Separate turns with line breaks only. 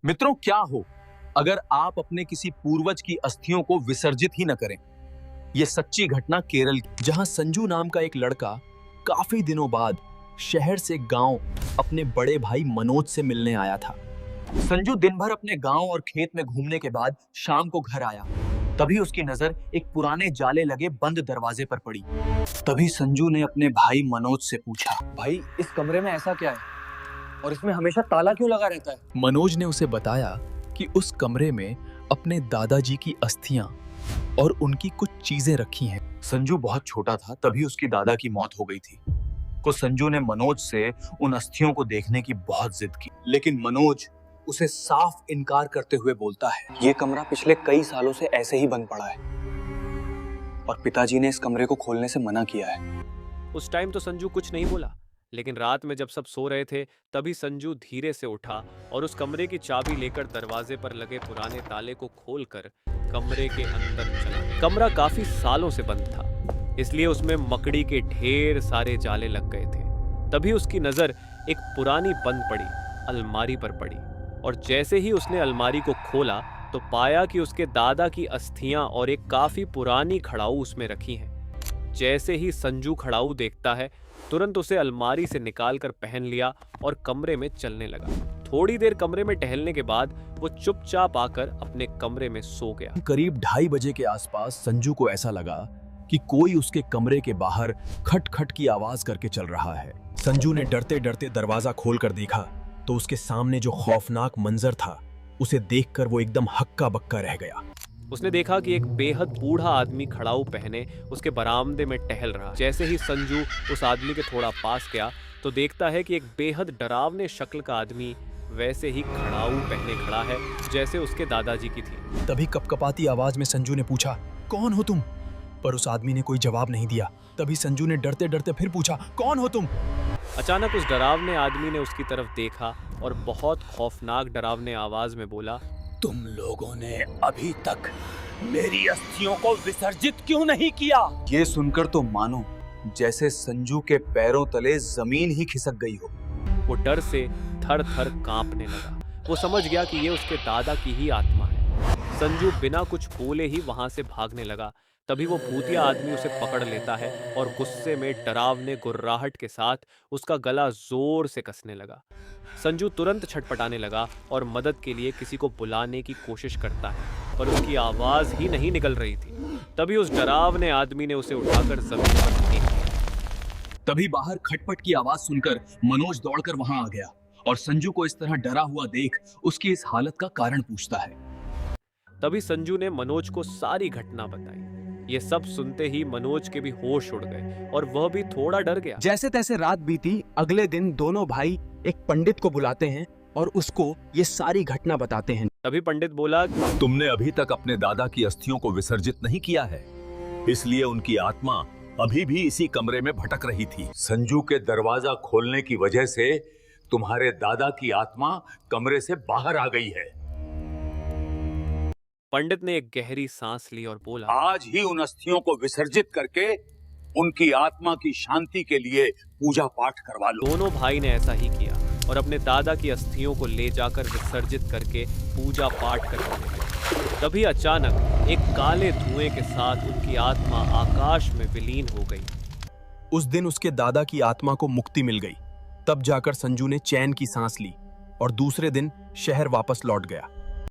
मित्रों, क्या हो अगर आप अपने किसी पूर्वज की अस्थियों को विसर्जित ही न करें। यह सच्ची घटना केरल की, जहां संजू नाम का एक लड़का काफी दिनों बाद शहर से गांव अपने बड़े भाई मनोज से मिलने आया था। संजू दिन भर अपने गांव और खेत में घूमने के बाद शाम को घर आया। तभी उसकी नजर एक पुराने जाले लगे बंद दरवाजे पर पड़ी। तभी संजू ने अपने भाई मनोज से पूछा,
भाई इस कमरे में ऐसा क्या है और इसमें हमेशा ताला क्यों लगा रहता है?
मनोज ने उसे बताया कि उस कमरे में अपने दादाजी की अस्थियां और उनकी कुछ चीजें रखी हैं। संजू बहुत छोटा था, तभी उसकी दादा की मौत हो गई थी। को संजू ने मनोज से उन अस्थियों को देखने की बहुत जिद की, लेकिन मनोज उसे साफ इनकार करते हुए बोलता है,
ये कमरा पिछले कई सालों से ऐसे ही बंद पड़ा है और पिताजी ने इस कमरे को खोलने से मना किया है।
उस टाइम तो संजू कुछ नहीं बोला, लेकिन रात में जब सब सो रहे थे तभी संजू धीरे से उठा और उस कमरे की चाबी लेकर दरवाजे पर लगे पुराने ताले को खोलकर कमरे के अंदर चला। कमरा काफी सालों से बंद था, इसलिए उसमें मकड़ी के ढेर सारे जाले लग गए थे। तभी उसकी नजर एक पुरानी बंद पड़ी अलमारी पर पड़ी और जैसे ही उसने अलमारी को खोला तो पाया कि उसके दादा की अस्थियां और एक काफी पुरानी खड़ाऊ उसमें रखी हैं। जैसे ही संजू खड़ाऊ देखता है, तुरंत उसे अलमारी से निकालकर पहन लिया और कमरे में चलने लगा। थोड़ी देर कमरे में टहलने के बाद वो चुपचाप आकर अपने कमरे में सो गया।
करीब 2:30 बजे के आसपास संजू को ऐसा लगा कि कोई उसके कमरे के बाहर खट खट की आवाज करके चल रहा है। संजू ने डरते डरते दरवाजा खोलकर देखा तो उसके सामने जो खौफनाक मंजर था, उसे देखकर वो एकदम हक्का बक्का रह गया।
उसने देखा कि एक बेहद बूढ़ा आदमी खड़ाऊ पहने उसके बरामदे में टहल रहा। जैसे ही संजू उस आदमी के थोड़ा पास गया तो देखता है कि एक बेहद डरावने शक्ल का आदमी वैसे ही खड़ाऊ पहने खड़ा है जैसे उसके दादाजी की थी।
तभी कपकपाती आवाज में संजू ने पूछा, कौन हो तुम? पर उस आदमी ने कोई जवाब नहीं दिया। तभी संजू ने डरते डरते फिर पूछा, कौन हो तुम?
अचानक उस डरावने आदमी ने उसकी तरफ देखा और बहुत खौफनाक डरावने आवाज में बोला,
तुम लोगों ने अभी तक मेरी अस्थियों को विसर्जित क्यों नहीं किया? ये सुनकर तो मानो जैसे संजू के पैरों तले जमीन ही खिसक गई हो।
वो डर से थर थर कांपने लगा। वो समझ गया कि ये उसके दादा की ही आत्मा है। संजू बिना कुछ बोले ही वहां से भागने लगा। तभी वो भूतिया आदमी उसे पकड़ लेता है और गुस्से में डरावने गुर्राहट के साथ उसका गला जोर से कसने लगा। संजू तुरंत छटपटाने लगा और मदद के लिए किसी को बुलाने की कोशिश करता है, पर उसकी आवाज ही नहीं निकल रही थी। तभी उस डरावने आदमी ने उसे उठाकर जमीन पर फेंक दिया।
तभी बाहर खटपट की आवाज सुनकर मनोज दौड़कर वहां आ गया और संजू को इस तरह डरा हुआ देख उसकी इस हालत का कारण पूछता है।
तभी संजू ने मनोज को सारी घटना बताई। ये सब सुनते ही मनोज के भी होश उड़ गए और वह भी थोड़ा डर गया।
जैसे तैसे रात बीती। अगले दिन दोनों भाई एक पंडित को बुलाते हैं और उसको ये सारी घटना बताते हैं।
तभी पंडित बोला,
तुमने अभी तक अपने दादा की अस्थियों को विसर्जित नहीं किया है, इसलिए उनकी आत्मा अभी भी इसी कमरे में भटक रही थी। संजू के दरवाजा खोलने की वजह से तुम्हारे दादा की आत्मा कमरे से बाहर आ गई है।
पंडित ने एक गहरी सांस ली और बोला,
आज ही उन अस्थियों को विसर्जित करके उनकी आत्मा की शांति के लिए पूजा पाठ करवा लो।
दोनों भाई ने ऐसा ही किया और अपने दादा की अस्थियों को ले जाकर विसर्जित करके पूजा पाठ करने लगे। तभी अचानक एक काले धुएं के साथ उनकी आत्मा आकाश में विलीन हो गई।
उस दिन उसके दादा की आत्मा को मुक्ति मिल गई। तब जाकर संजू ने चैन की सांस ली और दूसरे दिन शहर वापस लौट गया।